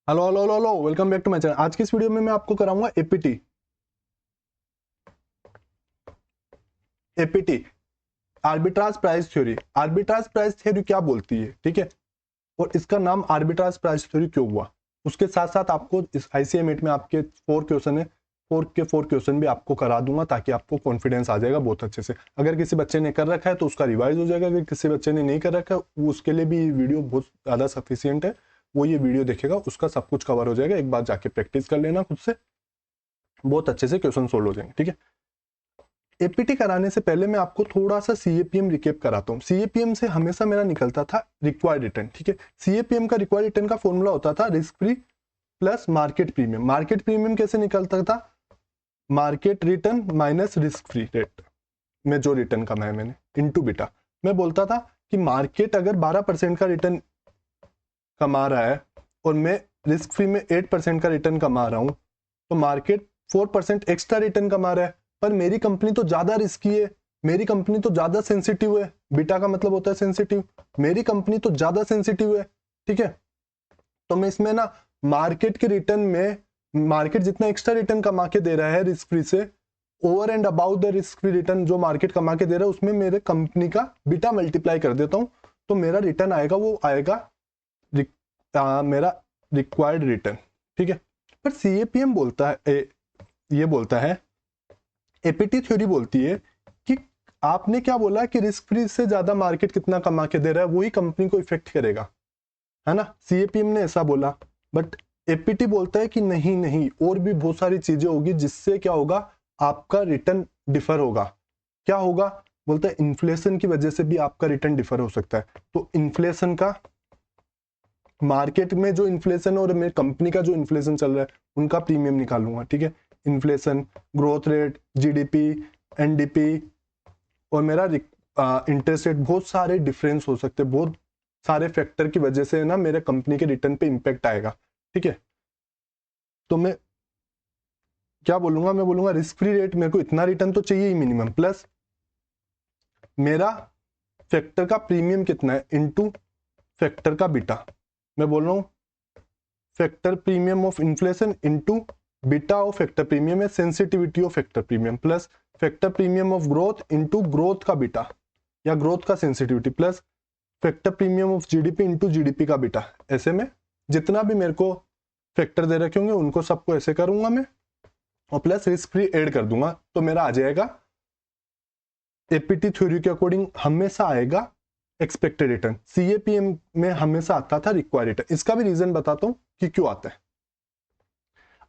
Hello hello hello hello, welcome back to my channel. आज की इस वीडियो में मैं आपको कराऊंगा APT. APT arbitrage price theory. Arbitrage price theory क्या बोलती है, ठीक है, और इसका नाम आर्बिट्राज प्राइस थ्योरी क्यों हुआ। उसके साथ साथ आपको इस ICMAT में आपके 4 क्वेश्चन है, 4 क्वेश्चन भी आपको करा दूंगा ताकि आपको कॉन्फिडेंस आ जाएगा बहुत अच्छे से। अगर किसी बच्चे ने कर रखा है तो उसका रिवाइज हो जाएगा, अगर किसी बच्चे ने नहीं कर रखा है उसके लिए भी वीडियो बहुत ज़्यादा सफिशियंट है। वो ये वीडियो देखेगा, उसका सब कुछ कवर हो जाएगा। एक बार जाके प्रैक्टिस कर लेना खुद से, बहुत अच्छे से क्वेश्चन सोल्व हो जाएंगे, ठीक है। एपीटी कराने से पहले मैं आपको थोड़ा सा सीएपीएम रिकेप कराता हूँ। सीएपीएम से हमेशा मेरा निकलता था रिक्वायर्ड रिटर्न, ठीक है। सीएपीएम का रिक्वायर्ड रिटर्न का फॉर्मूला होता था risk free plus market premium. Market premium कैसे निकलता था? Market return minus risk free rate में जो रिटर्न कमाया मैंने इनटू बीटा। मैं बोलता था कि मार्केट अगर 12% का रिटर्न कमा रहा है और मैं रिस्क फ्री में 8% का रिटर्न कमा रहा हूं, तो मार्केट 4% एक्स्ट्रा रिटर्न कमा रहा है, पर मेरी कंपनी तो ज्यादा रिस्की है, मेरी कंपनी तो ज्यादा सेंसिटिव है। बीटा का मतलब होता है सेंसिटिव। मेरी कंपनी तो ज्यादा सेंसिटिव है, ठीक है। तो मैं इसमें ना मार्केट के रिटर्न में, मार्केट जितना एक्स्ट्रा रिटर्न कमा के दे रहा है रिस्क फ्री से, over and about the risk free return जो मार्केट कमा के दे रहा है, उसमें मेरे कंपनी का बीटा मल्टीप्लाई कर देता हूं, तो मेरा रिटर्न आएगा, वो आएगा मेरा रिक्वायर्ड रिटर्न, ठीक है। पर सीएपीएम बोलता है ये बोलता है, एपीटी थ्योरी बोलती है कि आपने क्या बोला कि रिस्क फ्री से ज्यादा मार्केट कितना कमा के दे रहा है वही कंपनी को इफेक्ट करेगा, है ना। सीएपीएम ने ऐसा बोला, बट एपीटी बोलता है कि नहीं नहीं, और भी बहुत सारी चीजें होगी जिससे क्या होगा, आपका रिटर्न डिफर होगा। क्या होगा? बोलता है इन्फ्लेशन की वजह से भी आपका रिटर्न डिफर हो सकता है। तो इन्फ्लेशन का, मार्केट में जो इन्फ्लेशन और मेरी कंपनी का जो इन्फ्लेशन चल रहा है उनका प्रीमियम निकालूंगा, ठीक है। Inflation, growth rate, GDP, NDP और मेरा इंटरेस्ट रेट, बहुत सारे डिफरेंस हो सकते हैं, बहुत सारे फैक्टर की वजह से ना मेरे कंपनी के रिटर्न पे इंपैक्ट आएगा, ठीक है। तो मैं क्या बोलूंगा? मैं बोलूंगा रिस्क फ्री रेट, मेरे को इतना रिटर्न तो चाहिए ही मिनिमम, प्लस मेरा फैक्टर का प्रीमियम कितना है इनटू फैक्टर का बीटा। मैं बोल रहा हूं factor premium of inflation into beta of factor premium है sensitivity of factor premium, plus factor premium of growth into growth का बीटा या ग्रोथ का sensitivity, plus factor premium of GDP into GDP का beta. ऐसे में जितना भी मेरे को फैक्टर दे रखे होंगे उनको सबको ऐसे करूंगा मैं, और प्लस रिस्क फ्री ऐड कर दूंगा, तो मेरा आ जाएगा एपीटी थ्योरी के अकॉर्डिंग हमेशा आएगा एक्सपेक्टेड रिटर्न। सीएपीएम में हमेशा आता था रिक्वायर्ड रिटर्न। इसका भी रीजन बताता हूं कि क्यों आता है।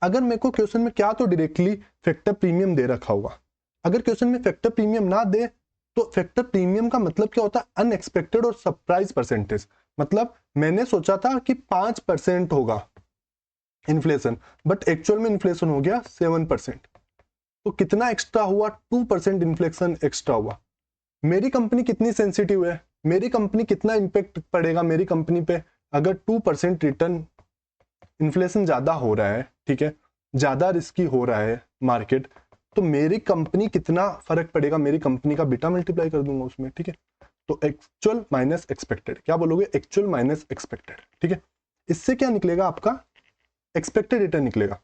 अगर मेरे को क्वेश्चन में क्या तो डायरेक्टली फैक्टर प्रीमियम दे रखा होगा, अगर क्वेश्चन में फैक्टर प्रीमियम ना दे तो फैक्टर प्रीमियम का मतलब क्या होता है? अनएक्सपेक्टेड और सरप्राइज परसेंटेज। मतलब मैंने सोचा था कि 5% होगा इन्फ्लेशन, बट एक्चुअल में इन्फ्लेशन हो गया 7%। तो कितना एक्स्ट्रा हुआ? 2% इन्फ्लेशन एक्स्ट्रा हुआ। मेरी कंपनी कितनी सेंसिटिव है, मेरी कंपनी कितना इंपैक्ट पड़ेगा मेरी कंपनी पे अगर 2% रिटर्न, इन्फ्लेशन ज्यादा हो रहा है, ठीक है, ज्यादा रिस्की हो रहा है मार्केट, तो मेरी कंपनी कितना फर्क पड़ेगा, मेरी कंपनी का बीटा मल्टीप्लाई कर दूंगा उसमें, ठीक है। तो एक्चुअल माइनस एक्सपेक्टेड, क्या बोलोगे? एक्चुअल माइनस एक्सपेक्टेड, ठीक है। इससे क्या निकलेगा? आपका एक्सपेक्टेड रिटर्न निकलेगा।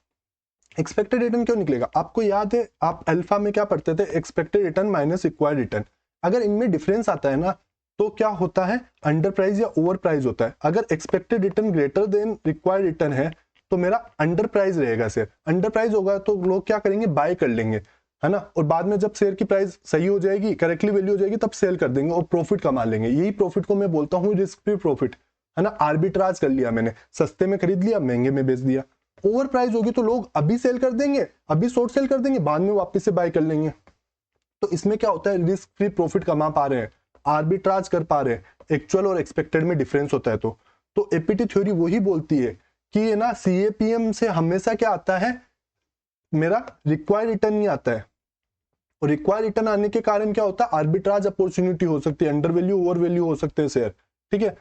एक्सपेक्टेड रिटर्न क्यों निकलेगा? आपको याद है आप अल्फा में क्या पढ़ते थे? Expected return minus required return. अगर इनमें डिफरेंस आता है ना, तो क्या होता है? अंडर प्राइस या ओवर प्राइस होता है। अगर expected return greater than required return है तो मेरा अंडर प्राइस रहेगा शेयर। अंडर प्राइस होगा तो लोग क्या करेंगे? बाय कर लेंगे, है ना। और बाद में जब शेयर की प्राइस सही हो जाएगी, करेक्टली वैल्यू हो जाएगी, तब सेल कर देंगे और प्रॉफिट कमा लेंगे। यही प्रॉफिट को मैं बोलता हूँ रिस्क फ्री प्रॉफिट, है ना। आर्बिट्राज कर लिया मैंने, सस्ते में खरीद लिया, महंगे में बेच दिया। ओवर प्राइस होगी तो लोग अभी सेल कर देंगे, अभी शॉर्ट सेल कर देंगे, बाद में वापस से बाय कर लेंगे। तो इसमें क्या होता है? रिस्क फ्री प्रॉफिट कमा पा रहे हैं, आर्बिट्राज कर पा रहे हैं। एक्चुअल और एक्सपेक्टेड में डिफरेंस होता है। तो एपीटी थ्योरी वही बोलती है कि ये ना सीएपीएम से हमेशा क्या आता है? मेरा रिक्वायर्ड रिटर्न नहीं आता है। और रिक्वायर्ड रिटर्न आने के कारण क्या होता है? आर्बिट्राज अपॉर्चुनिटी हो सकती है, अंडर वैल्यू ओवर वैल्यू हो सकते हैं शेयर, ठीक है।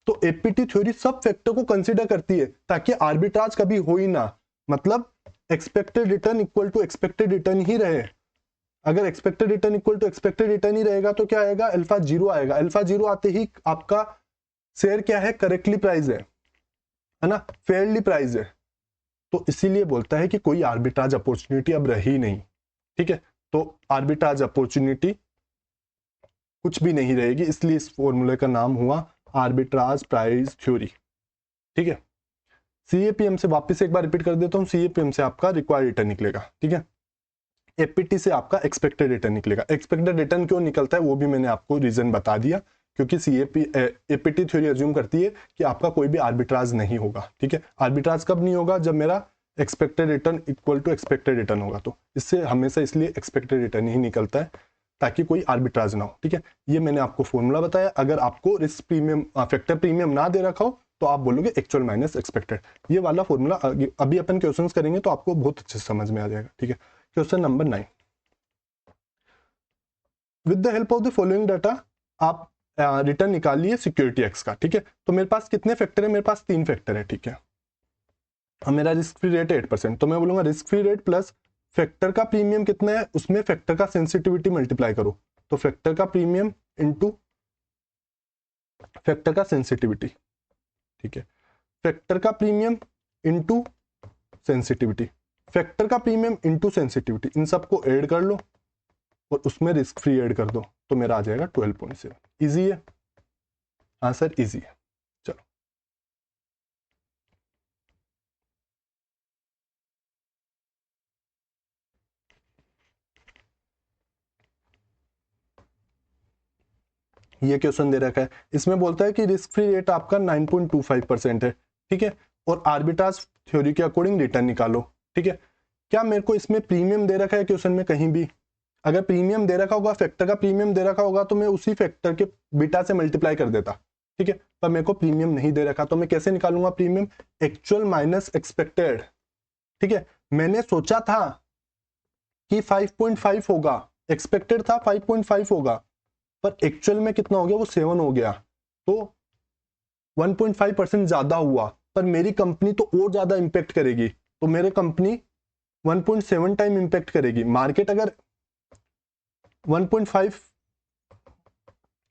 तो एपीटी थ्योरी सब फैक्टर को कंसीडर करती है ताकि आर्बिट्राज कभी हो ही ना। मतलब expected return equal to expected return ही रहे। अगर expected return equal to expected return ही रहेगा तो क्या आएगा? अल्फा जीरो आएगा। अल्फा जीरो आते ही आपका शेयर क्या है? करेक्टली प्राइस है है ना, फेयरली प्राइस है, तो इसीलिए बोलता है कि कोई आर्बिट्राज अपॉर्चुनिटी अब रही नहीं, ठीक है। तो आर्बिट्राज अपॉर्चुनिटी कुछ भी नहीं रहेगी, इसलिए इस फॉर्मूले का नाम हुआ आर्बिट्राज प्राइस थ्योरी, ठीक है। सीएपीएम से वापस एक बार रिपीट कर देता हूँ, सीएपीएम से आपका रिक्वायर्ड रिटर्न निकलेगा, ठीक है। एपीटी से आपका एक्सपेक्टेड रिटर्न निकलेगा। एक्सपेक्टेड रिटर्न क्यों निकलता है वो भी मैंने आपको रीजन बता दिया, क्योंकि एपीटी थ्योरी अज्यूम करती है कि आपका कोई भी आर्बिट्राज नहीं होगा, ठीक है। आर्बिट्राज कब नहीं होगा, जब मेरा expected return equal to expected return होगा, तो इससे हमेशा इसलिए एक्सपेक्टेड रिटर्न ही निकलता है ताकि कोई आर्बिट्राज ना हो, ठीक है। ये मैंने आपको फॉर्मूला बताया। अगर आपको रिस्क प्रीमियम फैक्टर प्रीमियम ना दे रखा हो तो आप बोलोगे एक्चुअल माइनस एक्सपेक्टेड। ये वाला फॉर्मूला अभी अपन क्वेश्चंस करेंगे तो आपको बहुत अच्छे से समझ में आ जाएगा, ठीक है। Question number 9, with the help of the following data आप रिटर्न निकालिए सिक्योरिटी एक्स का, ठीक है। तो मेरे पास कितने फैक्टर है, मेरे पास 3 फैक्टर है, ठीक है। और मेरा रिस्क फ्री रेट 8%, तो मैं बोलूंगा risk free rate plus factor का प्रीमियम कितना है, उसमें फैक्टर का सेंसिटिविटी मल्टीप्लाई करो, तो फैक्टर का प्रीमियम इंटू फैक्टर का सेंसिटिविटी, ठीक है। फैक्टर का प्रीमियम इंटू सेंसिटिविटी, फैक्टर का प्रीमियम इंटू सेंसिटिविटी, इन सबको ऐड कर लो और उसमें रिस्क फ्री ऐड कर दो, तो मेरा आ जाएगा 12.7। इजी है, हाँ सर इजी है। चलो ये क्वेश्चन दे रखा है, इसमें बोलता है कि रिस्क फ्री रेट आपका 9.25% है, ठीक है। और आर्बिट्राज थ्योरी के अकॉर्डिंग रिटर्न निकालो, ठीक है। क्या मेरे को इसमें प्रीमियम दे रखा है क्वेश्चन में कहीं भी? अगर प्रीमियम दे रखा होगा, फैक्टर का प्रीमियम दे रखा होगा, तो मैं उसी फैक्टर के बीटा से मल्टीप्लाई कर देता, ठीक है। पर मेरे को प्रीमियम नहीं दे रखा, तो मैं कैसे निकालूंगा प्रीमियम? एक्चुअल माइनस एक्सपेक्टेड, ठीक है। मैंने सोचा था कि 5.5 होगा, एक्सपेक्टेड था 5.5 होगा, पर एक्चुअल में कितना हो गया, वो 7 हो गया, तो 1.5% ज्यादा हुआ। पर मेरी कंपनी तो और ज्यादा इंपैक्ट करेगी, तो मेरे कंपनी 1.7 टाइम इंपैक्ट करेगी। मार्केट अगर 1.5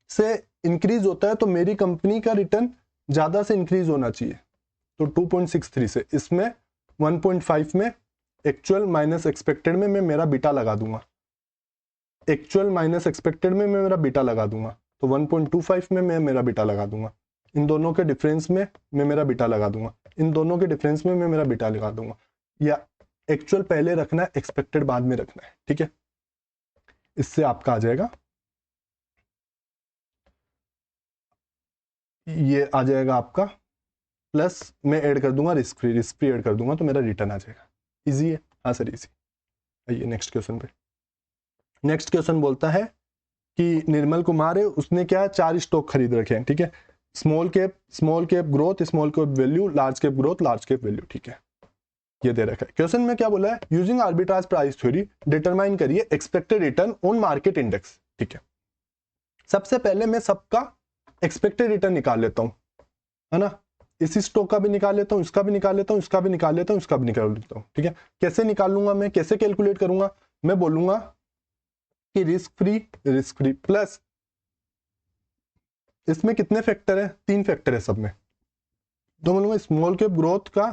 से इंक्रीज होता है तो मेरी कंपनी का रिटर्न ज्यादा से इंक्रीज होना चाहिए, तो 2.63 से इसमें 1.5 में एक्चुअल माइनस एक्सपेक्टेड में मैं मेरा बीटा लगा दूंगा, एक्चुअल माइनस एक्सपेक्टेड में मैं मेरा बीटा लगा दूंगा, तो 1.25 में मैं मेरा बीटा लगा दूंगा, इन दोनों के डिफरेंस में मैं मेरा बीटा लगा दूंगा, इन दोनों के डिफरेंस में मैं मेरा बीटा लगा दूंगा। या एक्चुअल पहले रखना है, एक्सपेक्टेड बाद में रखना है, ठीक है। इससे आपका आ जाएगा, ये आ जाएगा आपका प्लस मैं ऐड कर दूंगा रिस्क फ्री ऐड कर दूंगा, तो मेरा रिटर्न आ जाएगा। इजी है, हाँ सर इजी। आइए नेक्स्ट क्वेश्चन पे। नेक्स्ट क्वेश्चन बोलता है कि निर्मल कुमार है, उसने क्या 4 स्टॉक खरीद रखे हैं, ठीक है। Small cap growth, small cap value, large cap growth, large cap value, ठीक है। ये दे रखा है। क्वेश्चन में क्या बोला है, using arbitrage price theory determine करिए expected return on market index, ठीक है। सबसे पहले मैं सबका एक्सपेक्टेड रिटर्न निकाल लेता हूं, है ना। इसी स्टॉक का भी निकाल लेता हूं, इसका भी निकाल लेता हूं, इसका भी निकाल लेता हूं, इसका भी निकाल लेता हूं, ठीक है। कैसे निकालूंगा मैं, कैसे कैलकुलेट करूंगा? मैं बोलूंगा कि रिस्क फ्री प्लस इसमें कितने फैक्टर है, 3 फैक्टर है सब में, तो बोलूंगा स्मॉल कैप ग्रोथ का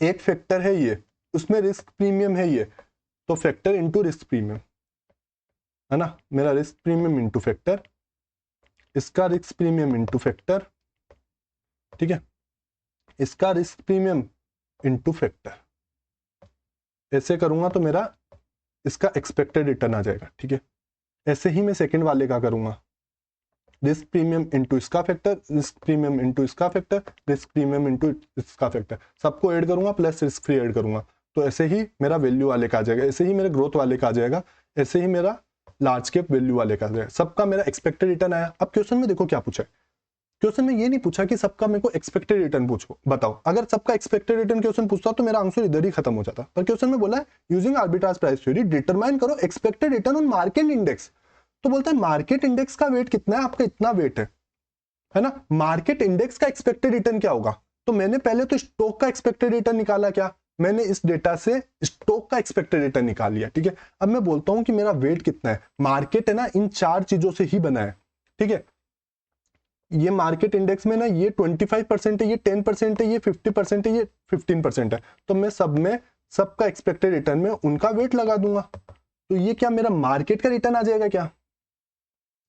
एक फैक्टर है ये, उसमें रिस्क प्रीमियम है ये, तो फैक्टर इंटू रिस्क प्रीमियम, है ना। मेरा रिस्क प्रीमियम इंटू फैक्टर, इसका रिस्क प्रीमियम इंटू फैक्टर, ठीक है। इसका रिस्क प्रीमियम इंटू फैक्टर, ऐसे करूंगा तो मेरा इसका एक्सपेक्टेड रिटर्न आ जाएगा, ठीक है। ऐसे ही मैं सेकंड वाले का करूंगा, रिस्क प्रीमियम इंटू इसका फैक्टर, रिस्क प्रीमियम इंटू इसका फैक्टर, रिस्क प्रीमियम इंटू इसका फैक्टर, सबको ऐड करूंगा प्लस रिस्क फ्री ऐड करूंगा, तो ऐसे ही मेरा वैल्यू वाले का आ जाएगा, ऐसे ही मेरे ग्रोथ वाले का आ जाएगा, ऐसे ही मेरा लार्ज कैप वैल्यू वाले का आ जाएगा। सबका मेरा एक्सपेक्टेड रिटर्न आया। अब क्वेश्चन में देखो क्या पूछा है, क्वेश्चन में ये नहीं पूछा कि सबका मेरे को एक्सपेक्टेड रिटर्न पूछो बताओ। अगर सबका एक्सपेक्टेड रिटर्न क्वेश्चन पूछता तो मेरा आंसर इधर ही खत्म हो जाता, पर क्वेश्चन में बोला है using arbitrage price theory determine करो expected return on market index. तो बोलता है मार्केट इंडेक्स का वेट कितना है, आपका इतना वेट है ना। मार्केट इंडेक्स का एक्सपेक्टेड रिटर्न क्या होगा? तो मैंने पहले तो स्टॉक का एक्सपेक्टेड रिटर्न निकाला, क्या मैंने इस डेटा से स्टॉक का एक्सपेक्टेड रिटर्न निकाल लिया, ठीक है। अब मैं बोलता हूं कि मेरा वेट कितना है, मार्केट है ना इन 4 चीजों से ही बना है, ठीक है। ये मार्केट इंडेक्स में ना ये 25% है, ये 10% है, ये 50% है, ये 15% है, तो मैं सब में सबका एक्सपेक्टेड रिटर्न में उनका वेट लगा दूंगा। तो ये क्या मेरा मार्केट का रिटर्न आ जाएगा क्या?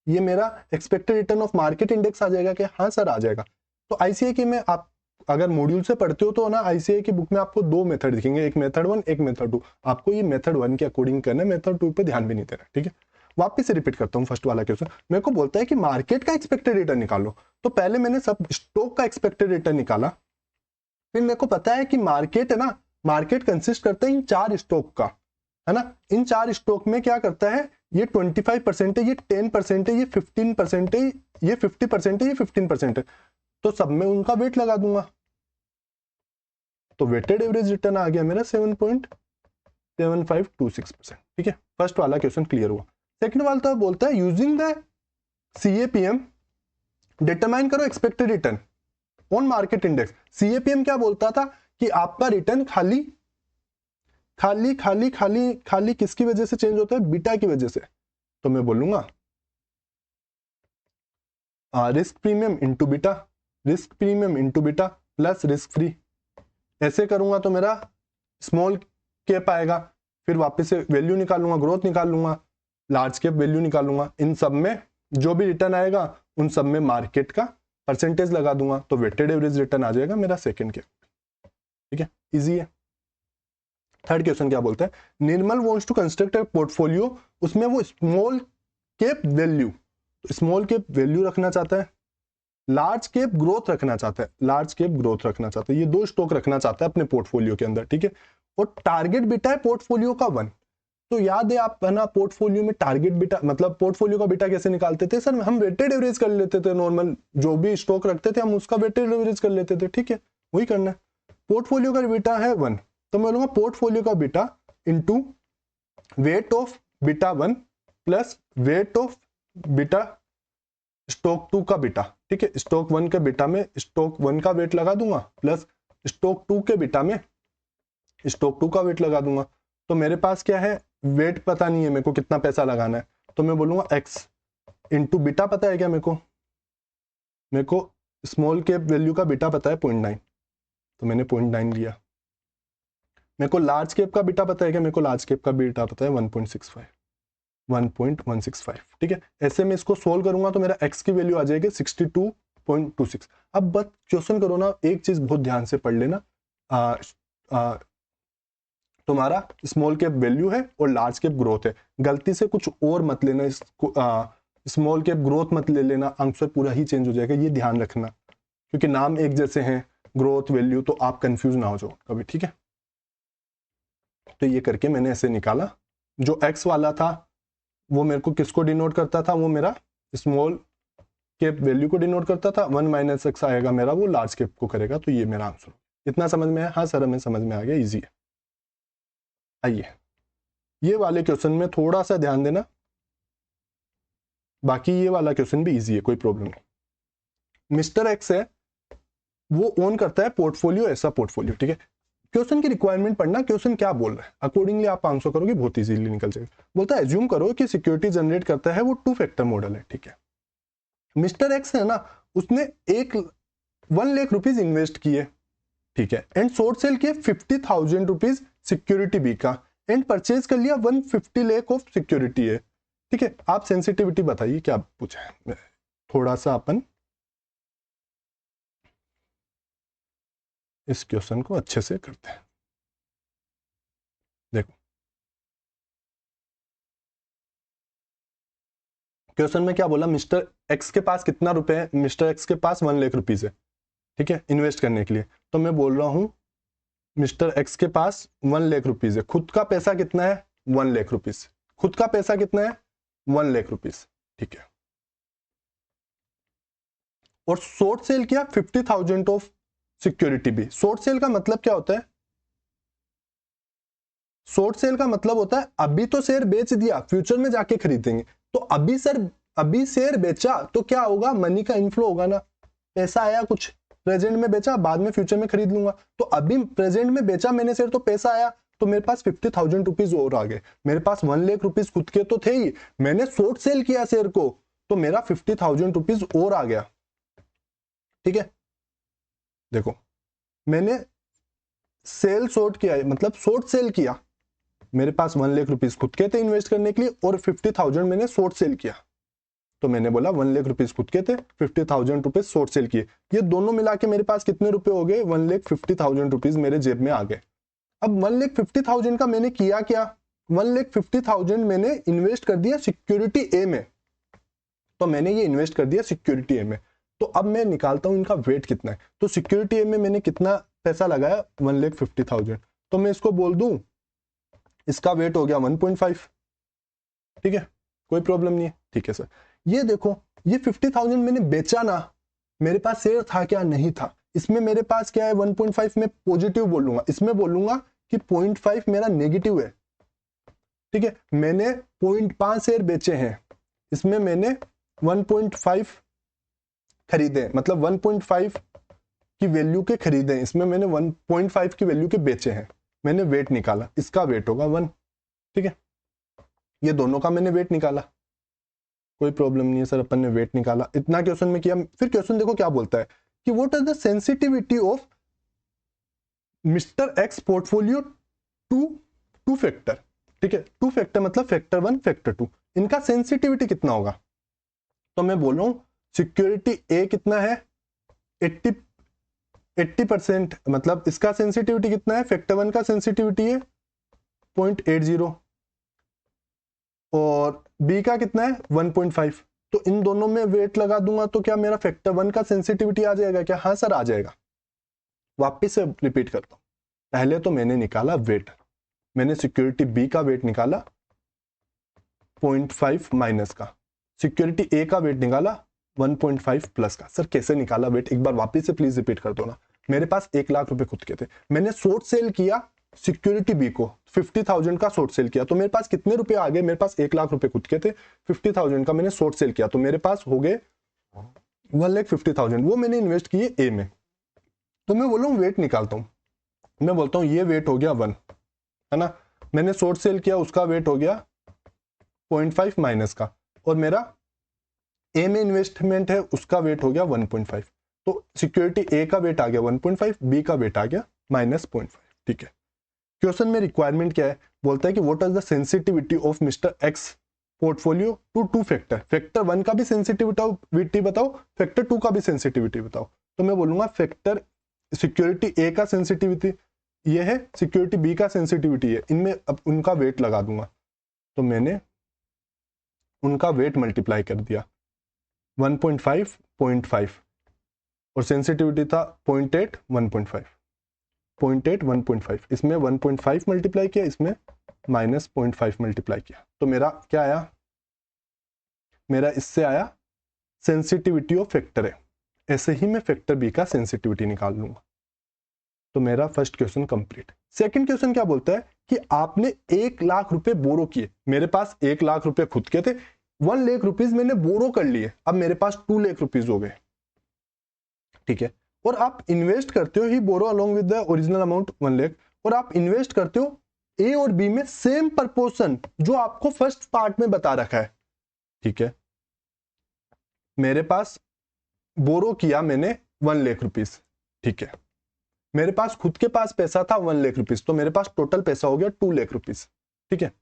ये मेरा expected return of market index आ जाएगा क्या? हाँ सर आ जाएगा। तो आईसीआई की में आप अगर मॉड्यूल से पढ़ते हो तो ना आईसीआई की बुक में आपको दो मेथड दिखेंगे, एक मेथड 1 एक मेथड 2। आपको ये मेथड 1 के अकॉर्डिंग करना है, मेथड 2 पे ध्यान भी नहीं देना, ठीक है। वापस से रिपीट करता हूँ फर्स्ट वाला क्वेश्चन। मेरे को बोलता है कि मार्केट का एक्सपेक्टेड रिटर्न निकालो, तो पहले मैंने सब स्टॉक का एक्सपेक्टेड रिटर्न निकाला। फिर मेरे को पता है कि मार्केट है ना, मार्केट कंसिस्ट करता है इन 4 स्टॉक का, है ना। इन 4 स्टॉक में क्या करता है, ये 25% है, ये 10% है, ये 15% है, ये 50% है, ये 15% है, तो सब में उनका वेट लगा दूंगा। तो वेटेड एवरेज रिटर्न आ गया मेरा 7.7526%, ठीक है। फर्स्ट वाला क्वेश्चन क्लियर हुआ। सेकंड वाला तो बोलता है यूजिंग द CAPM डिटरमाइन करो expected return on market index. CAPM क्या बोलता था कि आपका रिटर्न खाली खाली खाली खाली खाली किसकी वजह से चेंज होता है? बीटा की वजह से। तो मैं बोलूंगा risk premium into beta, risk premium into beta plus risk free. ऐसे करूंगा तो मेरा स्मॉल कैप आएगा, फिर वापस से वैल्यू निकालूंगा, ग्रोथ निकालूंगा, लार्ज कैप वैल्यू निकालूंगा। इन सब में जो भी रिटर्न आएगा उन सब में मार्केट का परसेंटेज लगा दूंगा, तो वेटेड एवरेज रिटर्न आ जाएगा मेरा सेकंड कैप, ठीक है। इजी है। थर्ड क्वेश्चन क्या बोलता है, Nirmal wants to construct a portfolio, उसमें वो small cap value, small cap value रखना चाहता है, लार्ज कैप ग्रोथ रखना चाहता है, लार्ज कैप ग्रोथ रखना चाहता है, ये दो स्टॉक रखना चाहता है अपने पोर्टफोलियो के अंदर, ठीक है। और टारगेट बीटा है पोर्टफोलियो का 1। तो याद है आप है ना, पोर्टफोलियो में टारगेट बीटा मतलब पोर्टफोलियो का बीटा कैसे निकालते थे सर? हम वेटेड एवरेज कर लेते थे, नॉर्मल जो भी स्टॉक रखते थे हम उसका वेटेड एवरेज कर लेते थे, ठीक है। वही करना है। पोर्टफोलियो का बीटा है 1, तो मैं बोलूंगा पोर्टफोलियो का beta into weight of beta 1 plus weight of beta stock 2 का बीटा, ठीक है। स्टॉक 1 के बीटा में स्टॉक 1 का वेट लगा दूंगा प्लस स्टॉक 2 के बीटा में स्टॉक 2 का वेट लगा दूंगा। तो मेरे पास क्या है, वेट पता नहीं है मेरे को कितना पैसा लगाना है, तो मैं बोलूंगा x इंटू बीटा पता है क्या मेरे को स्मॉल कैप वैल्यू का बीटा पता है 0.9, तो मैंने 0.9 लिया। मेरे को लार्ज कैप का बीटा पता है क्या? मेरे को लार्ज कैप का बीटा पता है 1.65, ठीक है। ऐसे में इसको सोल्व करूंगा तो मेरा x की वैल्यू आ जाएगी 62.26। अब बस क्वेश्चन करो ना, एक चीज बहुत ध्यान से पढ़ लेना, तुम्हारा स्मॉल कैप वैल्यू है और लार्ज कैप ग्रोथ है, गलती से कुछ और मत लेना, इसको स्मॉल कैप ग्रोथ मत ले लेना, आंसर पूरा ही चेंज हो जाएगा, ये ध्यान रखना, क्योंकि नाम एक जैसे हैं ग्रोथ वैल्यू, तो आप कंफ्यूज ना हो जाओ कभी, ठीक है। तो ये करके मैंने ऐसे निकाला। जो x वाला था वो मेरे को किसको डिनोट करता था? वो मेरा स्मॉल कैप वैल्यू को डिनोट करता था। 1 माइनस x आएगा मेरा, वो लार्ज कैप को करेगा। तो ये मेरा आंसर। इतना समझ में आया? हाँ सर हमें समझ में आ गया, इजी है। आइए ये वाले क्वेश्चन में थोड़ा सा ध्यान देना, बाकी ये वाला क्वेश्चन भी इजी है, कोई प्रॉब्लम नहीं। मिस्टर एक्स है, वो ओन करता है पोर्टफोलियो, ऐसा पोर्टफोलियो, ठीक है। क्वेश्चन की रिक्वायरमेंट पढ़ना, क्वेश्चन क्या बोल रहा है, अकॉर्डिंगली आप आंसर करोगे, बहुत इजीली निकल जाएगा। बोलता है एज्यूम करो कि सिक्योरिटी जनरेट करता है वो 2 फैक्टर मॉडल है, ठीक है। मिस्टर एक्स है ना, उसने 1 लाख रुपीज इन्वेस्ट किए, ठीक है, एंड शॉर्ट सेल किए 50,000 रुपीज सिक्योरिटी बी का, एंड परचेज कर लिया 150 लाख ऑफ सिक्योरिटी है, ठीक है। आप सेंसिटिविटी बताइए क्या पूछा है, थोड़ा सा अपन इस क्वेश्चन को अच्छे से करते हैं। देखो क्वेश्चन में क्या बोला, मिस्टर एक्स के पास कितना रुपए है? मिस्टर एक्स के पास 1 लाख रुपीज है, ठीक है, इन्वेस्ट करने के लिए। तो मैं बोल रहा हूं मिस्टर एक्स के पास 1 लाख रुपीज है, खुद का पैसा कितना है? 1 लाख रुपीज। खुद का पैसा कितना है? 1 लाख रुपीज, ठीक है। और शॉर्ट सेल किया 50,000 ऑफ सिक्योरिटी भी। शॉर्ट सेल का मतलब क्या होता है? शॉर्ट सेल का मतलब होता है अभी तो शेयर बेच दिया, फ्यूचर में जाके खरीदेंगे। तो अभी शेयर बेचा तो क्या होगा? मनी का इनफ्लो होगा ना, पैसा आया, कुछ प्रेजेंट में बेचा, बाद में फ्यूचर में खरीद लूंगा। तो अभी प्रेजेंट में बेचा मैंने शेयर, तो पैसा आया, तो मेरे पास 50,000 रुपीज और आ गए। मेरे पास 1 लाख रुपीज खुद के तो थे ही, मैंने शॉर्ट सेल किया शेयर को, तो मेरा 50,000 रुपीज और आ गया, ठीक है, देखो मैंने सेल शॉर्ट किया है, मतलब शॉर्ट सेल किया, मेरे पास 1 लाख रुपीज खुद के थे इन्वेस्ट करने के लिए और 50,000 मैंने शॉर्ट सेल किया। तो मैंने बोला 1 लाख रुपीज खुद के थे, 50,000 रुपीज शॉर्ट सेल किए, ये दोनों मिला के मेरे पास कितने रुपए हो गए, 1,50,000 रुपीज मेरे जेब में आ गए। अब 1,50,000 का मैंने किया क्या, 1,50,000 मैंने इन्वेस्ट कर दिया सिक्योरिटी ए में। तो मैंने ये इन्वेस्ट कर दिया सिक्योरिटी ए में। तो अब मैं निकालता हूं इनका वेट कितना है। तो सिक्योरिटी ए में मैंने कितना पैसा लगाया, 1,50,000। तो मैं इसको बोल दूं इसका वेट हो गया 1.5। ठीक है, कोई प्रॉब्लम नहीं है। ठीक है सर, ये देखो ये 50,000 मैंने बेचा ना, मेरे पास शेयर था क्या, नहीं था। इसमें मेरे पास क्या है 1.5 में पॉजिटिव बोलूंगा, इसमें बोलूंगा कि 0.5 मेरा नेगेटिव है। ठीक है, मैंने 0.5 शेयर बेचे हैं, इसमें मैंने 1.5 खरीदे, मतलब 1.5 की वैल्यू के खरीदे, इसमें मैंने 1.5 की वैल्यू के बेचे हैं। मैंने वेट निकाला, इसका वेट होगा 1। ठीक है, ये दोनों का मैंने वेट निकाला, कोई प्रॉब्लम नहीं है सर, अपन ने वेट निकाला, इतना क्वेश्चन में किया। फिर क्वेश्चन देखो क्या बोलता है कि what is the sensitivity of mister x portfolio two factor. ठीक है, 2 फैक्टर मतलब फैक्टर 1 फैक्टर 2, इनका सेंसिटिविटी कितना होगा। तो मैं बोल रहा हूं सिक्योरिटी ए कितना है 80%, मतलब इसका सेंसिटिविटी कितना है, फैक्टर 1 का सेंसिटिविटी है 0.80 और बी का कितना है 1.5। तो इन दोनों में वेट लगा दूंगा तो क्या मेरा फैक्टर 1 का सेंसिटिविटी आ जाएगा क्या, हाँ सर आ जाएगा। वापस से रिपीट करता हूं, पहले तो मैंने निकाला वेट, मैंने सिक्योरिटी बी का वेट निकाला 0.5 माइनस का, सिक्योरिटी ए का वेट निकाला 1.5 प्लस का। सर कैसे निकाला वेट, एक बार वापस से प्लीज रिपीट कर दो ना। मेरे पास 1 लाख रुपए खुद के थे, मैंने शॉर्ट सेल किया सिक्योरिटी बी को, 50,000 का शॉर्ट सेल किया, तो मेरे पास कितने रुपए आ गए, मेरे पास 1 लाख रुपए खुद के थे, 50,000 का मैंने शॉर्ट सेल किया, तो मेरे पास हो गए 1,50,000, वो मैंने इन्वेस्ट किए ए में। तो मैं बोलूँ वेट निकालता हूँ, मैं बोलता हूँ ये वेट हो गया 1 है ना, मैंने शॉर्ट सेल किया उसका वेट हो गया 0.5 माइनस का, और मेरा ए में इन्वेस्टमेंट है उसका वेट हो गया 1.5। तो सिक्योरिटी ए का वेट आ गया 1.5, बी का वेट आ गया -0.5। ठीक है, क्वेश्चन में रिक्वायरमेंट क्या है, बोलता है कि what is the sensitivity of mister x portfolio two factor. Factor 1 का भी सेंसिटिविटी बताओ, फैक्टर 2 का भी सेंसिटिविटी बताओ। तो मैं बोलूंगा फैक्टर सिक्योरिटी ए का सेंसिटिविटी ये है, सिक्योरिटी बी का सेंसिटिविटी है, इनमें अब उनका वेट लगा दूंगा। तो मैंने उनका वेट मल्टीप्लाई कर दिया 1.5 0.5 और सेंसिटिविटी था 0.8 1.5, 0.8 1.5, इसमें 1.5 मल्टीप्लाई किया, इसमें -0.5 मल्टीप्लाई किया। तो मेरा क्या आया, मेरा इससे आया सेंसिटिविटी ऑफ फैक्टर है। ऐसे ही मैं फैक्टर बी का सेंसिटिविटी निकाल लूंगा। तो मेरा first question complete. Second question क्या बोलता है कि आपने 1 लाख रुपए बोरो किए, मेरे पास 1 लाख रुपए खुद के थे, 1 लाख रुपीज मैंने बोरो कर लिए, अब मेरे पास 2 लाख रुपीज हो गए। ठीक है, और आप इन्वेस्ट करते हो ही borrow along with the original amount 1 lakh, और आप इन्वेस्ट करते हो ए और बी में सेम प्रपोर्शन जो आपको फर्स्ट पार्ट में बता रखा है। ठीक है, मेरे पास बोरो किया मैंने 1 लाख रुपीज। ठीक है, मेरे पास खुद के पास पैसा था 1 लाख रुपीज, तो मेरे पास टोटल पैसा हो गया 2 लाख रुपीज। ठीक है,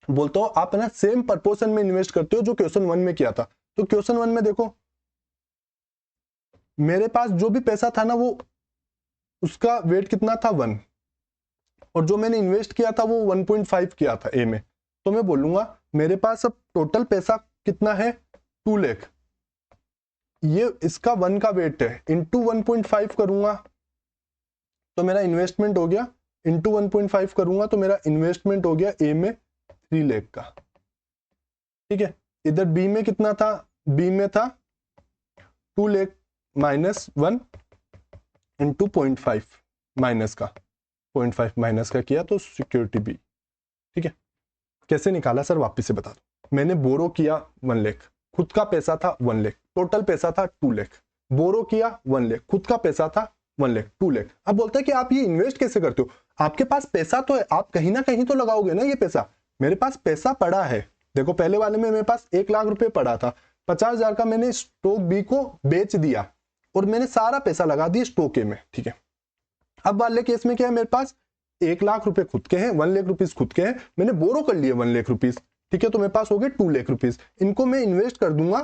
बोलता हूं आप है ना सेम प्रपोर्शन में इन्वेस्ट करते हो जो क्वेश्चन 1 में किया था। तो क्वेश्चन 1 में देखो मेरे पास जो भी पैसा था ना वो उसका वेट कितना था 1, और जो मैंने इन्वेस्ट किया था वो 1.5 किया था ए में। तो मैं बोलूंगा मेरे पास अब टोटल पैसा कितना है 2 लाख, ये इसका 1 का वेट है, इंटू 1.5 करूंगा तो मेरा इन्वेस्टमेंट हो गया, इंटू 1.5 करूंगा तो मेरा इन्वेस्टमेंट हो गया ए में 3 लाख का। ठीक है, इधर बी में कितना था, बी में था 2 लाख -1 इंटू 0.5 माइनस का, 0.5 माइनस का किया तो सिक्योरिटी बी। ठीक है, कैसे निकाला सर वापस से बता दो। मैंने बोरो किया 1 लाख, खुद का पैसा था 1 लाख, टोटल पैसा था 2 लाख, बोरो किया 1 लाख, खुद का पैसा था 1 लाख, 2 लाख। अब बोलता है कि आप ये इन्वेस्ट कैसे करते हो, आपके पास पैसा तो है, आप कहीं ना कहीं तो लगाओगे ना ये पैसा। मेरे पास पैसा पड़ा है, देखो पहले वाले में मेरे पास 1 लाख रुपए पड़ा था, 50,000 का मैंने स्टॉक बी को बेच दिया, और मैंने सारा पैसा लगा दिया स्टॉक में, ठीक है। अब वाले केस में क्या है, मेरे पास 1 लाख रुपए खुद के हैं, 1 लाख रुपीज खुद के हैं, मैंने बोरो कर लिए 1 लाख रुपीज, ठीक है, तो मेरे पास हो गए 2 लाख रुपीज। इनको मैं इन्वेस्ट कर दूंगा,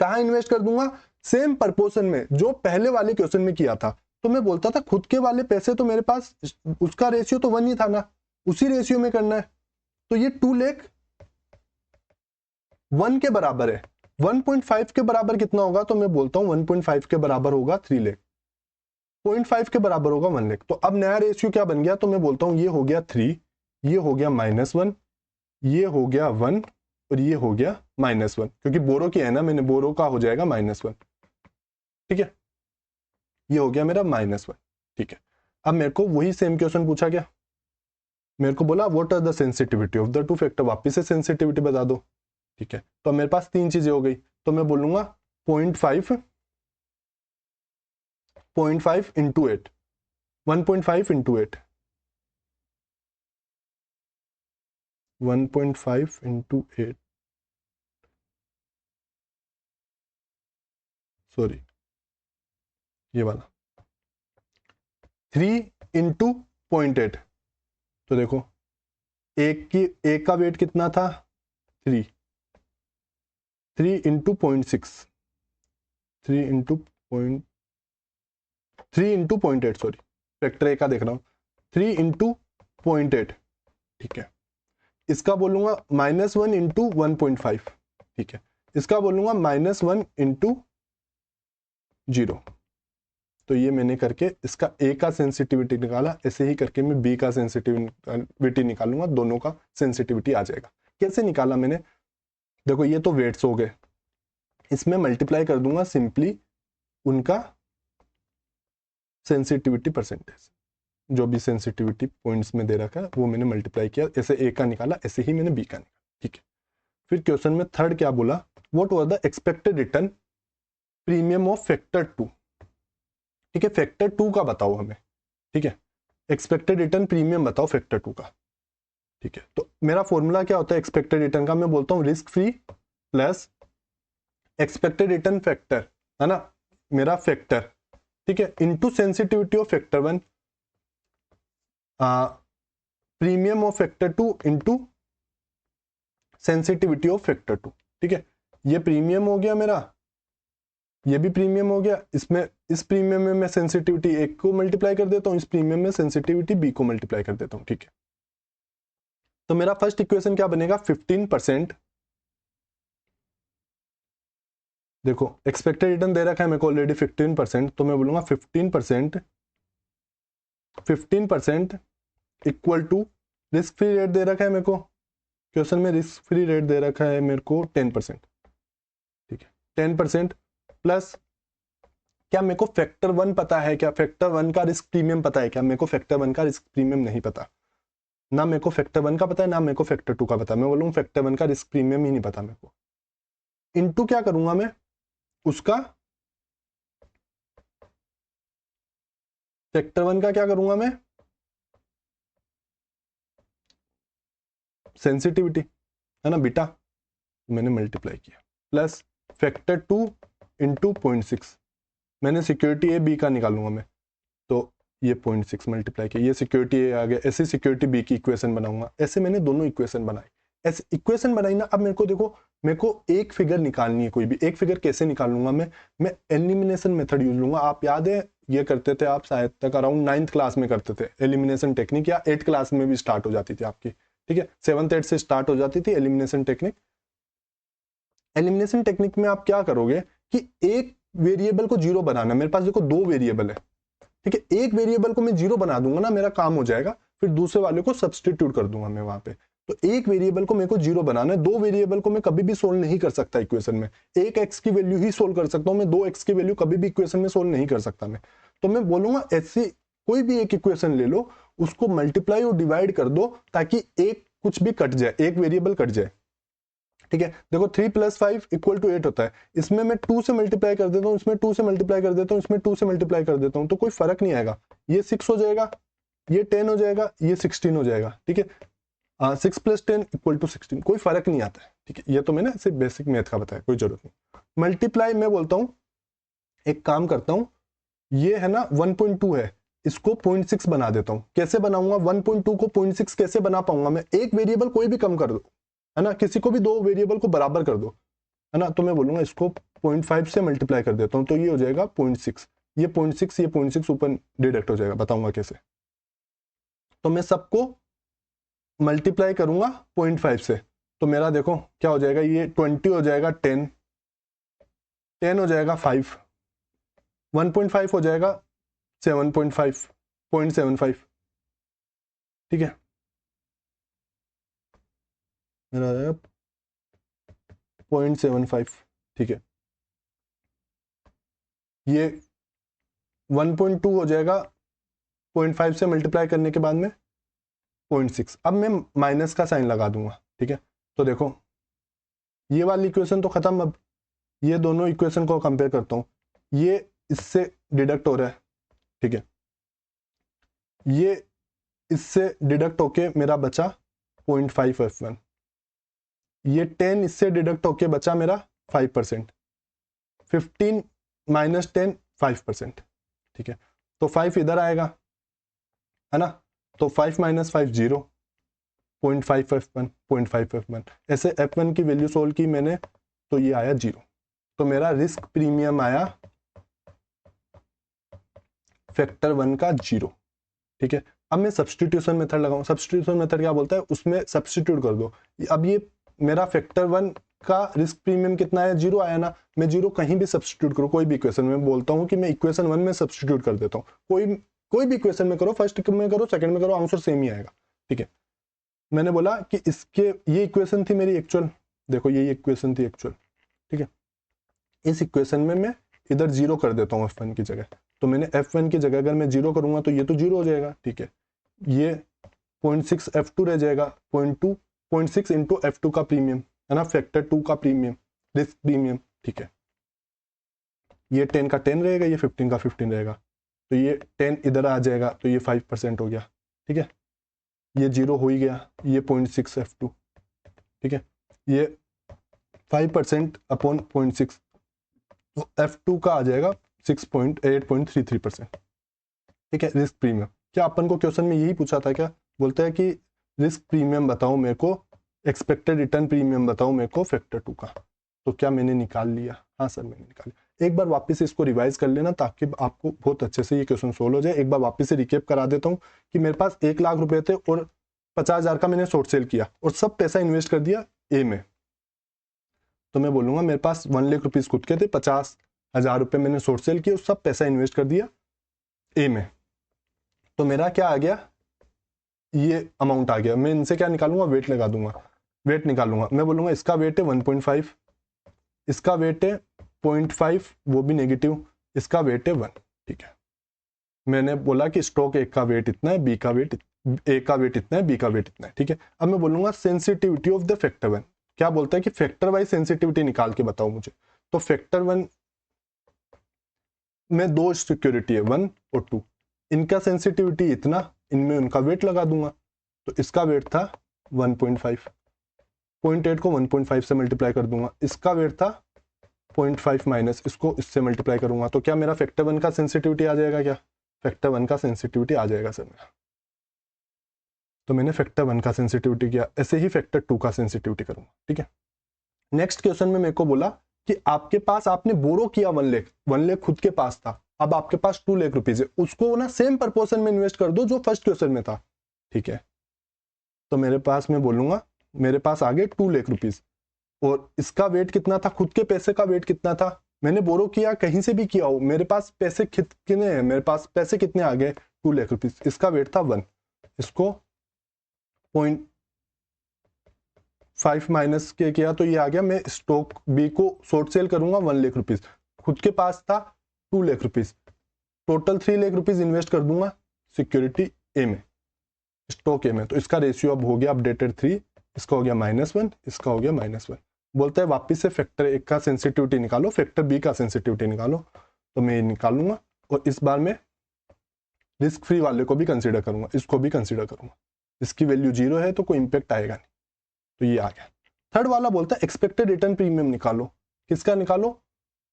कहाँ इन्वेस्ट कर दूंगा, सेम प्रपोर्शन में जो पहले वाले क्वेश्चन में किया था। तो मैं बोलता था खुद के वाले पैसे तो मेरे पास उसका रेशियो तो 1 ही था ना, उसी रेशियो में करना है। तो ये 2 लाख 1 के बराबर है, 1.5 के बराबर कितना होगा, तो मैं बोलता हूं 1.5 के बराबर होगा 3 लाख, 0.5 के बराबर होगा 1 लाख। तो अब नया रेशियो क्या बन गया, तो मैं बोलता हूं ये हो गया 3, ये हो गया -1, ये हो गया 1 और ये हो गया -1, क्योंकि बोरो की है ना, मैंने बोरो का हो जाएगा -1, ठीक है, ये हो गया मेरा -1, ठीक है। अब मेरे को वही सेम क्वेश्चन पूछा गया, मेरे को बोला what are the sensitivity of the two factor, वापिस से सेंसिटिविटी बता दो, ठीक है। तो मेरे पास 3 चीजें हो गई, तो मैं बोलूंगा 0.5 इंटू 8, 1.5 इंटू 8, 1.5 इंटू 8, सॉरी ये वाला 3 इंटू 0.8। तो देखो एक का वेट कितना था 3 इंटू 0.6, 3 इंटू 0.8, सॉरी फैक्टर ए का देख रहा हूं, 3 इंटू 0.8, ठीक है। इसका बोलूंगा -1 इंटू 1.5, ठीक है। इसका बोलूंगा -1 इंटू 0। तो ये मैंने करके इसका ए का सेंसिटिविटी निकाला, ऐसे ही करके मैं बी का सेंसिटिविटी निकालूंगा, दोनों का सेंसिटिविटी आ जाएगा। कैसे निकाला मैंने, देखो ये तो वेट्स हो गए, इसमें मल्टीप्लाई कर दूंगा सिंपली उनका सेंसिटिविटी परसेंटेज, जो भी सेंसिटिविटी पॉइंट्स में दे रखा है वो मैंने मल्टीप्लाई किया, ऐसे ए का निकाला, ऐसे ही मैंने बी का निकाला, ठीक है। फिर क्वेश्चन में थर्ड क्या बोला, what was the expected return premium of factor 2, ठीक है, फैक्टर 2 का बताओ हमें, ठीक है, एक्सपेक्टेड रिटर्न प्रीमियम बताओ फैक्टर 2 का, ठीक है। तो मेरा फॉर्मूला क्या होता है एक्सपेक्टेड रिटर्न का, मैं बोलता हूँ risk free plus expected return factor, है ना, मेरा फैक्टर, ठीक है, into sensitivity of factor 1, premium of factor 2 into sensitivity of factor 2, ठीक है। ये प्रीमियम हो गया मेरा, ये भी प्रीमियम हो गया, इसमें इस प्रीमियम में मैं सेंसिटिविटी 1 को मल्टीप्लाई कर देता हूं, इस प्रीमियम में सेंसिटिविटी बी को मल्टीप्लाई कर देता हूं, ठीक है। तो मेरा फर्स्ट इक्वेशन क्या बनेगा, 15%, देखो एक्सपेक्टेड रिटर्न दे रखा है मेरे को ऑलरेडी 15%, तो मैं बोलूंगा 15% equal to risk free rate दे रखा है मेरे को, क्वेश्चन में रिस्क फ्री रेट दे रखा है मेरे को 10%, ठीक है, 10% प्लस क्या मेरे को फैक्टर 1 पता है क्या, फैक्टर 1 का रिस्क प्रीमियम पता है क्या, मेरे को फैक्टर 1 का रिस्क प्रीमियम नहीं पता, ना मेरे को फैक्टर 1 का पता है, ना मेरे को फैक्टर 2 का पता है, मैं बोलूँ फैक्टर 1 का रिस्क प्रीमियम ही नहीं पता मेरे को। इनटू क्या करूंगा मैं, उसका फैक्टर 1 का क्या करूंगा मैं, सेंसिटिविटी, है ना बीटा, मैंने मल्टीप्लाई किया, प्लस फैक्टर 2 इंटू 0.6, मैंने सिक्योरिटी ए बी का निकालूंगा मैं, तो ये 0.6 मल्टीप्लाई किया, ये सिक्योरिटी ए आ गया, ऐसे सिक्योरिटी बी की इक्वेशन बनाऊंगा, ऐसे मैंने दोनों इक्वेशन बनाई, ऐसे इक्वेशन बनाई ना। अब मेरे को देखो, मेरे को एक फिगर निकालनी है, कोई भी एक फिगर कैसे निकालूंगा मैं एलिमिनेशन मेथड यूज लूंगा। आप याद है ये करते थे आप शायद तक अराउंड 9th क्लास में करते थे एलिमिनेशन टेक्निक, या 8th क्लास में भी स्टार्ट हो जाती थी आपकी, ठीक है, 7th 8th से स्टार्ट हो जाती थी एलिमिनेशन टेक्निक। एलिमिनेशन टेक्निक में आप क्या करोगे कि एक वेरिएबल को जीरो बनाना, मेरे पास देखो 2 वेरिएबल है, ठीक है, एक वेरिएबल को मैं जीरो बना दूंगा ना, मेरा काम हो जाएगा, फिर दूसरे वाले को सब्सटीट्यूट कर दूंगा मैं वहां पे। तो एक वेरिएबल को मेरे को जीरो बनाना है, 2 वेरिएबल को मैं कभी भी सोल्व नहीं कर सकता इक्वेशन में, एक एक्स की वैल्यू ही सोल्व कर सकता हूं मैं, 2 एक्स की वैल्यू कभी भी इक्वेशन में सोल्व नहीं कर सकता मैं। तो मैं बोलूंगा ऐसे कोई भी एक इक्वेशन ले लो, उसको मल्टीप्लाई और डिवाइड कर दो, ताकि एक कुछ भी कट जाए, एक वेरिएबल कट जाए, ठीक है। देखो 3 + 5 = 8 होता है, इसमें मैं 2 से मल्टीप्लाई कर देता हूँ, इसमें 2 से मल्टीप्लाई कर देता हूँ, इसमें 2 से मल्टीप्लाई कर देता हूँ, तो कोई फर्क नहीं आएगा, ये 6 हो जाएगा, ये 10 हो जाएगा, ये 16 हो जाएगा, ठीक है। 6 + 10 = 16, कोई फर्क नहीं आता है, ठीक है। ये तो मैंने सिर्फ बेसिक मैथ का बताया, कोई जरूरत नहीं। मल्टीप्लाई मैं बोलता हूँ एक काम करता हूँ, ये है ना 1.2 है, इसको 0.6 बना देता हूँ। कैसे बनाऊंगा 1.2 को 0.6 कैसे बना पाऊंगा मैं? एक वेरिएबल कोई भी कम कर दो, है ना, किसी को भी दो वेरिएबल को बराबर कर दो, है ना, तो मैं बोलूंगा इसको 0.5 से मल्टीप्लाई कर देता हूँ, तो ये हो जाएगा 0.6, ये 0.6, ये 0.6 ऊपर डिडक्ट हो जाएगा। बताऊंगा कैसे। तो मैं सबको मल्टीप्लाई करूंगा 0.5 से, तो मेरा देखो क्या हो जाएगा, ये 20 हो जाएगा, 10 हो जाएगा 5, 1.5 हो जाएगा 7.5, 0.75, ठीक है, मेरा 0.75, ठीक है। ये 1.2 हो जाएगा 0.5 से मल्टीप्लाई करने के बाद में 0.6। अब मैं माइनस का साइन लगा दूंगा, ठीक है। तो देखो ये वाली इक्वेशन तो खत्म। अब ये दोनों इक्वेशन को कंपेयर करता हूँ, ये इससे डिडक्ट हो रहा है, ठीक है, ये इससे डिडक्ट होके मेरा बचा 0.5 F1, ये 10 इससे डिडक्ट होके बचा मेरा 5%, 15 माइनस 10 5%, ठीक है। तो 5 इधर आएगा, है ना, तो 5 माइनस 5 0, 0.5 F1, 0.5 F1, ऐसे F1 की वैल्यू सोल्व की मैंने, तो ये आया 0। तो मेरा रिस्क प्रीमियम आया फैक्टर 1 का 0, ठीक है। अब मैं सब्सटीट्यूशन मेथड लगाऊं। सब्सटीट्यूशन मेथड क्या बोलता है, उसमें सब्सटीट्यूट कर दो। अब ये मेरा फैक्टर 1 का रिस्क प्रीमियम कितना है, 0 आया ना, मैं 0 कहीं भी सब्सटीट्यूट करूँ, कोई भी इक्वेशन में बोलता हूँ कि मैं इक्वेशन 1 में सब्सटीट्यूट कर देता हूँ, कोई भी इक्वेशन में करो, फर्स्ट में करो, सेकंड में करो, आंसर सेम ही आएगा, ठीक है। मैंने बोला कि इसके ये इक्वेशन थी मेरी एक्चुअल, देखो ये इक्वेशन थी एक्चुअल, ठीक है। इस इक्वेशन में मैं इधर 0 कर देता हूँ F1 की जगह, तो मैंने F1 की जगह अगर मैं 0 करूंगा तो ये तो 0 हो जाएगा, ठीक है। ये 0.6 F2 रह जाएगा, 0.6 इंटू F2 का प्रीमियम, है ना, फैक्टर 2 का प्रीमियम, रिस्क प्रीमियम, ठीक है। ये 10 का 10 रहेगा, ये 15 का 15 रहेगा, तो ये 10 इधर आ जाएगा, तो ये 5% हो गया, ठीक है। ये 0 हो ही गया, ये 0.6 F2, ठीक है, ये 5% अपॉन 0.6, तो F2 का आ जाएगा 8.33%, ठीक है, रिस्क प्रीमियम। क्या अपन को क्वेश्चन में यही पूछा था क्या? बोलता है कि रिस्क प्रीमियम बताओ मेरे को, एक्सपेक्टेड रिटर्न प्रीमियम बताओ मेरे को फैक्टर 2 का। तो क्या मैंने निकाल लिया? हाँ सर मैंने निकाल लिया। एक बार वापस से इसको रिवाइज कर लेना ताकि आपको बहुत अच्छे से ये क्वेश्चन सोल्व हो जाए। एक बार वापस से रिकेप करा देता हूँ कि मेरे पास 1 लाख रुपए थे और 50,000 का मैंने शॉर्ट सेल किया और सब पैसा इन्वेस्ट कर दिया ए में, तो मैं बोलूंगा मेरे पास 1 लाख रुपीज खुद के थे, 50,000 रुपये मैंने शॉर्ट सेल किया और सब पैसा इन्वेस्ट कर दिया ए में, तो मेरा क्या आ गया, ये अमाउंट आ गया। मैं इनसे क्या निकालूंगा, वेट लगा दूंगा, वेट निकालूंगा। मैं बोलूंगा इसका वेट है 1.5, इसका वेट है 0.5, वो भी नेगेटिव, इसका वेट है 1, ठीक है। मैंने बोला कि स्टॉक एक का वेट इतना है, बी का वेट, ए का वेट इतना है, बी का वेट इतना है, ठीक है। अब मैं बोलूंगा सेंसिटिविटी ऑफ द फैक्टर 1, क्या बोलता है कि फैक्टर वाइज सेंसिटिविटी निकाल के बताओ मुझे। तो फैक्टर 1 में 2 सिक्योरिटी है, 1 और 2, इनका सेंसिटिविटी इतना, इनमें उनका वेट लगा दूंगा, तो इसका वेट था 1.5, 0.8 को 1.5 से मल्टीप्लाई कर दूंगा, इसका वेट था 0.5 माइनस इसको इससे मल्टीप्लाई करूंगा, तो क्या मेरा फैक्टर 1 का सेंसिटिविटी आ जाएगा? क्या फैक्टर 1 का सेंसिटिविटी आ जाएगा सर मेरा। तो मैंने फैक्टर 1 का सेंसिटिविटी किया, ऐसे ही फैक्टर 2 का सेंसिटिविटी करूंगा, ठीक है। नेक्स्ट क्वेश्चन में मेरे को बोला कि आपके पास, आपने बोरो किया 1 लाख, 1 लाख खुद के पास था, अब आपके पास 2 लाख रुपीज है, उसको ना सेम प्रपोर्शन में इन्वेस्ट कर दो जो फर्स्ट क्वेश्चन में था, ठीक है। तो मेरे पास, मैं बोलूंगा मेरे पास आ गए 2 लाख रुपीज, और इसका वेट कितना था, खुद के पैसे का वेट कितना था, मैंने बोरो किया कहीं से भी किया हो, मेरे पास पैसे कितने हैं, मेरे पास पैसे कितने आ गए 2 लाख रुपीज, इसका वेट था 1, इसको 0.5 माइनस के किया तो ये आ गया। मैं स्टॉक बी को शॉर्ट सेल करूंगा 1 लाख रुपीज, खुद के पास था 2 lakh rupees, total 3 lakh rupees invest कर दूंगा सिक्योरिटी ए में, स्टॉक ए में, तो इसका रेशियो अब हो गया अपडेटेड 3, इसका हो गया -1, इसका हो गया -1। बोलता है वापिस से फैक्टर ए का सेंसिटिविटी निकालो, फैक्टर बी का सेंसिटिविटी निकालो, तो मैं ये निकालूंगा और इस बार मैं रिस्क फ्री वाले को भी कंसीडर करूंगा, इसको भी कंसीडर करूंगा, इसकी वैल्यू 0 है तो कोई इंपैक्ट आएगा नहीं, तो ये आ गया। थर्ड वाला बोलता है एक्सपेक्टेड रिटर्न प्रीमियम निकालो, किसका निकालो,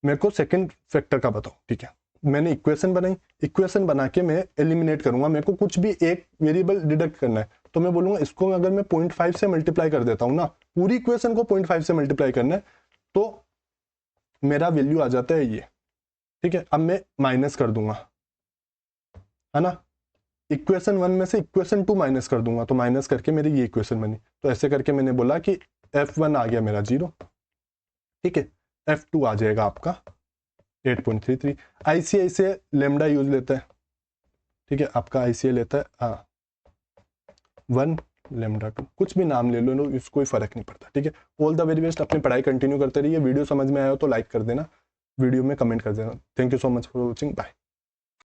मेरे को सेकंड फैक्टर का बताओ, ठीक है। मैंने इक्वेशन बनाई, इक्वेशन बना के मैं एलिमिनेट करूंगा, मेरे को कुछ भी एक वेरिएबल डिडक्ट करना है, तो मैं बोलूंगा इसको अगर मैं 0.5 से मल्टीप्लाई कर देता हूँ ना, पूरी इक्वेशन को 0.5 से मल्टीप्लाई करना है, तो मेरा वैल्यू आ जाता है ये, ठीक है। अब मैं माइनस कर दूंगा, है ना, इक्वेशन 1 में से इक्वेशन 2 माइनस कर दूंगा, तो माइनस करके मेरी ये इक्वेशन बनी। तो ऐसे करके मैंने बोला कि F1 आ गया मेरा 0, ठीक है। F2 आ जाएगा आपका 8.33। ICICI लेमडा यूज लेता है, ठीक है, आपका ICICI लेता है हाँ 1 लेमडा 2, कुछ भी नाम ले लो, इसको कोई फर्क नहीं पड़ता, ठीक है। ऑल द वेरी बेस्ट, अपनी पढ़ाई कंटिन्यू करते रहिए। वीडियो समझ में आया हो तो लाइक कर देना, वीडियो में कमेंट कर देना। Thank you so much for watching, bye.